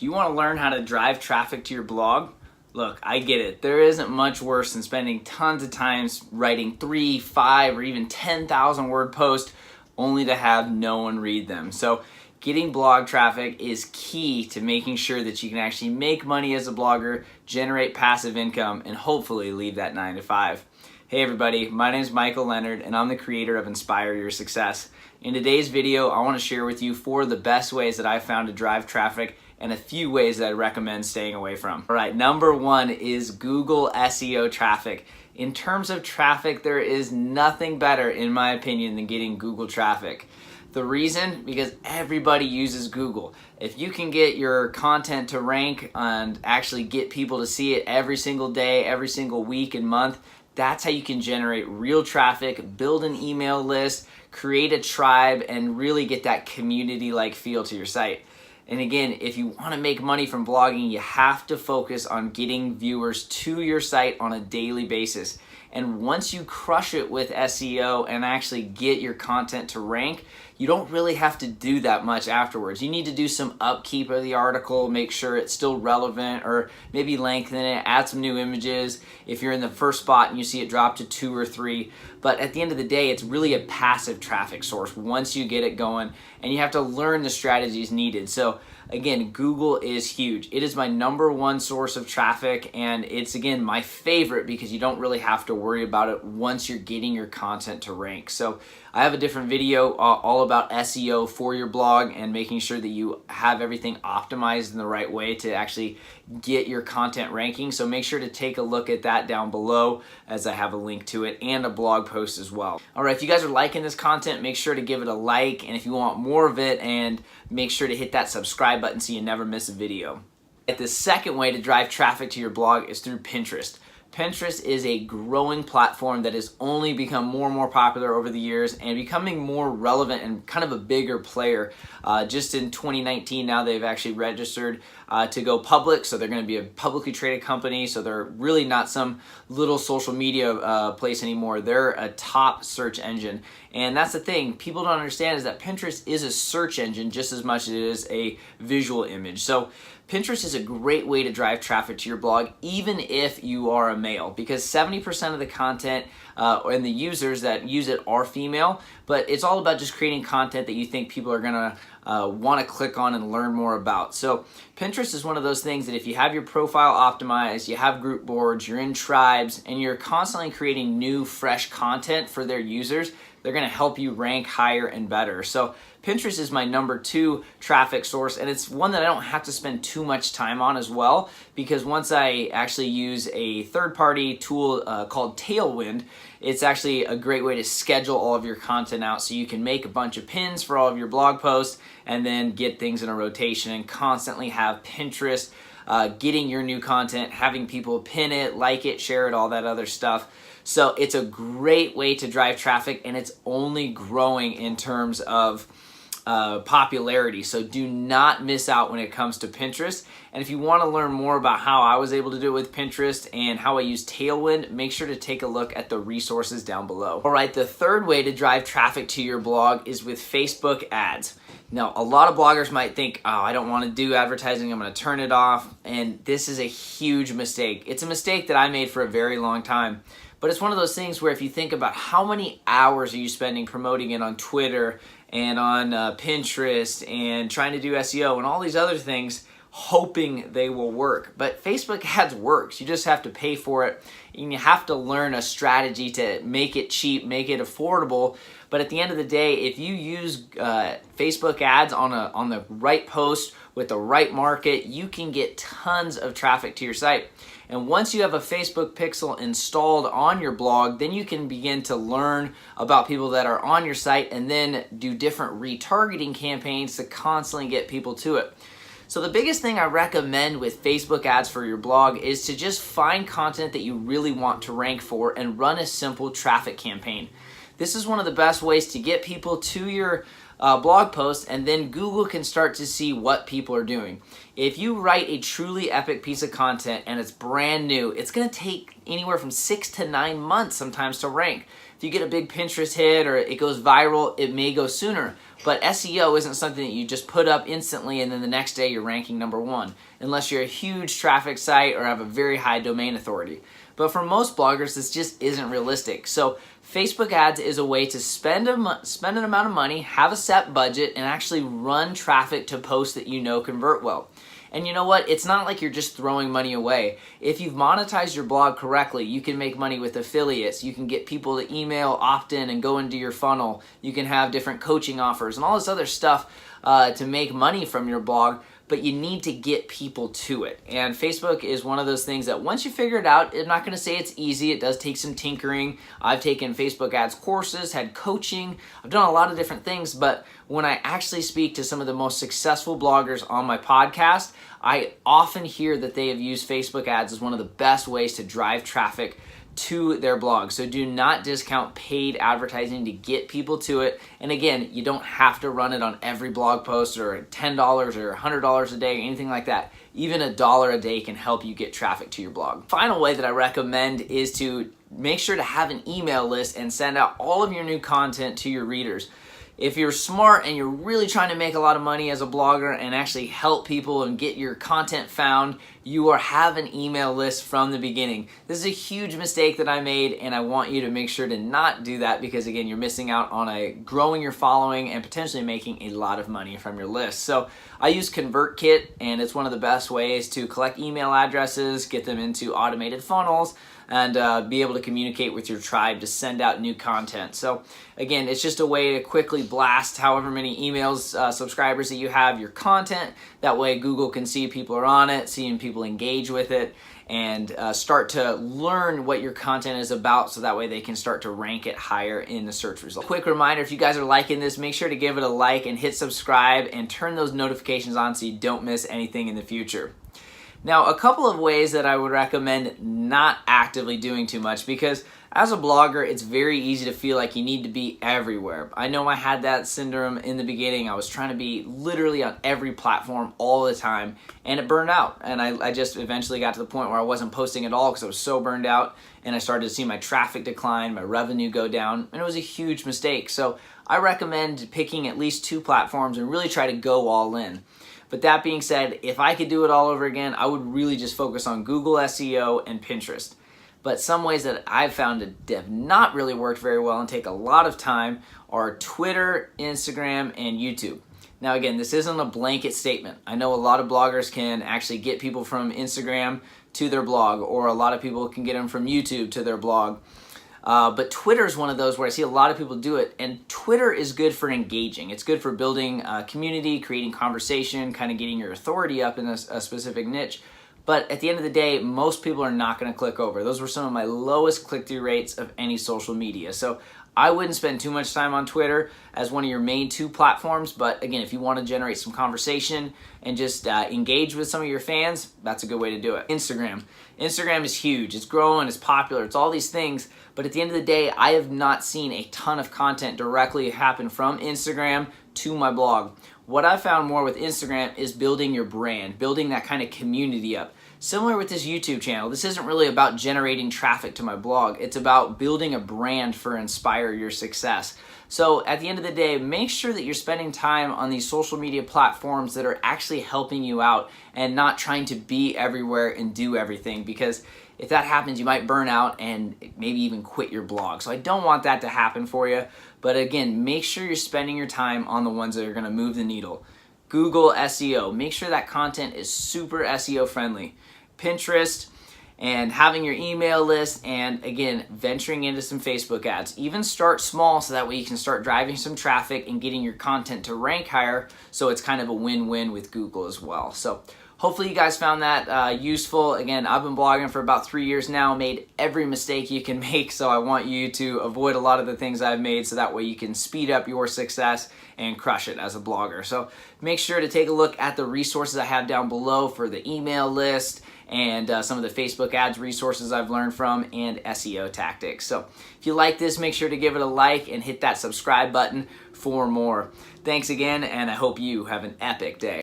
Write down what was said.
Do you want to learn how to drive traffic to your blog? Look, I get it. There isn't much worse than spending tons of time writing 3, 5, or even 10,000 word posts only to have no one read them. So getting blog traffic is key to making sure that you can actually make money as a blogger, generate passive income, and hopefully leave that 9 to 5. Hey everybody, my name is Michael Leonard and I'm the creator of Inspire Your Success. In today's video, I want to share with you 4 of the best ways that I've found to drive traffic and a few ways that I recommend staying away from. All right, number 1 is Google SEO traffic. In terms of traffic, there is nothing better, in my opinion, than getting Google traffic. The reason? Because everybody uses Google. If you can get your content to rank and actually get people to see it every single day, every single week and month, that's how you can generate real traffic, build an email list, create a tribe, and really get that community-like feel to your site. And again, if you want to make money from blogging, you have to focus on getting viewers to your site on a daily basis. And once you crush it with SEO and actually get your content to rank, you don't really have to do that much afterwards. You need to do some upkeep of the article, make sure it's still relevant, or maybe lengthen it, add some new images if you're in the first spot and you see it drop to 2 or 3. But at the end of the day, it's really a passive traffic source once you get it going, and you have to learn the strategies needed. So again, Google is huge. It is my number 1 source of traffic, and it's, again, my favorite because you don't really have to worry about it once you're getting your content to rank. So I have a different video all about SEO for your blog and making sure that you have everything optimized in the right way to actually get your content ranking. So make sure to take a look at that down below, as I have a link to it and a blog post as well. All right, if you guys are liking this content, make sure to give it a like, and if you want more of it, and make sure to hit that subscribe button so you never miss a video. The second way to drive traffic to your blog is through Pinterest. Pinterest is a growing platform that has only become more and more popular over the years and becoming more relevant and kind of a bigger player. Just in 2019 now, they've actually registered to go public, so they're going to be a publicly traded company, so they're really not some little social media place anymore. They're a top search engine, and that's the thing people don't understand, is that Pinterest is a search engine just as much as it is a visual image. So Pinterest is a great way to drive traffic to your blog, even if you are a male, because 70% of the content and the users that use it are female, but it's all about just creating content that you think people are gonna want to click on and learn more about. So Pinterest is one of those things that if you have your profile optimized, you have group boards, you're in tribes, and you're constantly creating new, fresh content for their users, they're gonna help you rank higher and better. So Pinterest is my number 2 traffic source, and it's one that I don't have to spend too much time on as well, because once I actually use a third-party tool called Tailwind, it's actually a great way to schedule all of your content out so you can make a bunch of pins for all of your blog posts and then get things in a rotation and constantly have Pinterest getting your new content, having people pin it, like it, share it, all that other stuff. So it's a great way to drive traffic, and it's only growing in terms of popularity. So do not miss out when it comes to Pinterest. And if you want to learn more about how I was able to do it with Pinterest and how I use Tailwind, make sure to take a look at the resources down below. All right, the third way to drive traffic to your blog is with Facebook ads. Now, a lot of bloggers might think, oh, I don't want to do advertising, I'm going to turn it off. And this is a huge mistake. It's a mistake that I made for a very long time. But it's one of those things where if you think about how many hours are you spending promoting it on Twitter and on Pinterest and trying to do SEO and all these other things, hoping they will work. But Facebook ads works. You just have to pay for it, and you have to learn a strategy to make it cheap, make it affordable. But at the end of the day, if you use Facebook ads on the right post with the right market, you can get tons of traffic to your site. And once you have a Facebook pixel installed on your blog, then you can begin to learn about people that are on your site and then do different retargeting campaigns to constantly get people to it. So the biggest thing I recommend with Facebook ads for your blog is to just find content that you really want to rank for and run a simple traffic campaign. This is one of the best ways to get people to your blog post, and then Google can start to see what people are doing. If you write a truly epic piece of content and it's brand new, it's going to take anywhere from 6 to 9 months sometimes to rank. If you get a big Pinterest hit or it goes viral, it may go sooner. But SEO isn't something that you just put up instantly and then the next day you're ranking number 1, unless you're a huge traffic site or have a very high domain authority. But for most bloggers, this just isn't realistic. So Facebook ads is a way to spend an amount of money, have a set budget, and actually run traffic to posts that you know convert well. And you know what? It's not like you're just throwing money away. If you've monetized your blog correctly, you can make money with affiliates. You can get people to email, opt in, and go into your funnel. You can have different coaching offers and all this other stuff to make money from your blog. But you need to get people to it. And Facebook is one of those things that once you figure it out, I'm not going to say it's easy. It does take some tinkering. I've taken Facebook ads courses, had coaching. I've done a lot of different things. But when I actually speak to some of the most successful bloggers on my podcast, I often hear that they have used Facebook ads as one of the best ways to drive traffic to their blog. So do not discount paid advertising to get people to it. And again, you don't have to run it on every blog post or $10 or $100 a day or anything like that. Even $1 a day can help you get traffic to your blog. Final way that I recommend is to make sure to have an email list and send out all of your new content to your readers. If you're smart and you're really trying to make a lot of money as a blogger and actually help people and get your content found, you will have an email list from the beginning. This is a huge mistake that I made, and I want you to make sure to not do that because, again, you're missing out on growing your following and potentially making a lot of money from your list. So I use ConvertKit, and it's one of the best ways to collect email addresses, get them into automated funnels, and be able to communicate with your tribe to send out new content. So again, it's just a way to quickly blast however many emails, subscribers that you have, your content. That way Google can see people are on it, seeing people engage with it, and start to learn what your content is about so that way they can start to rank it higher in the search results. Quick reminder, if you guys are liking this, make sure to give it a like and hit subscribe and turn those notifications on so you don't miss anything in the future. Now, a couple of ways that I would recommend not actively doing too much, because as a blogger, it's very easy to feel like you need to be everywhere. I know I had that syndrome in the beginning. I was trying to be literally on every platform all the time, and it burned out. And I just eventually got to the point where I wasn't posting at all because I was so burned out, and I started to see my traffic decline, my revenue go down, and it was a huge mistake. So I recommend picking at least 2 platforms and really try to go all in. But that being said, if I could do it all over again, I would really just focus on Google SEO and Pinterest. But some ways that I've found to have not really worked very well and take a lot of time are Twitter, Instagram, and YouTube. Now again, this isn't a blanket statement. I know a lot of bloggers can actually get people from Instagram to their blog, or a lot of people can get them from YouTube to their blog. But Twitter is one of those where I see a lot of people do it, and Twitter is good for engaging. It's good for building a community, creating conversation, kind of getting your authority up in a specific niche. But at the end of the day, most people are not going to click over. Those were some of my lowest click-through rates of any social media. So I wouldn't spend too much time on Twitter as one of your main 2 platforms. But again, if you want to generate some conversation and just engage with some of your fans, that's a good way to do it. Instagram is huge. It's growing, it's popular, it's all these things. But at the end of the day, I have not seen a ton of content directly happen from Instagram to my blog. What I found more with Instagram is building your brand, building that kind of community up. Similar with this YouTube channel, this isn't really about generating traffic to my blog. It's about building a brand for Inspire Your Success. So at the end of the day, make sure that you're spending time on these social media platforms that are actually helping you out and not trying to be everywhere and do everything, because if that happens, you might burn out and maybe even quit your blog. So I don't want that to happen for you. But again, make sure you're spending your time on the ones that are going to move the needle. Google SEO. Make sure that content is super SEO friendly. Pinterest, and having your email list, and again, venturing into some Facebook ads. Even start small so that way you can start driving some traffic and getting your content to rank higher, so it's kind of a win-win with Google as well. So hopefully you guys found that useful. Again, I've been blogging for about 3 years now, made every mistake you can make, so I want you to avoid a lot of the things I've made so that way you can speed up your success and crush it as a blogger. So make sure to take a look at the resources I have down below for the email list and some of the Facebook ads resources I've learned from, and SEO tactics. So if you like this, make sure to give it a like and hit that subscribe button for more. Thanks again, and I hope you have an epic day.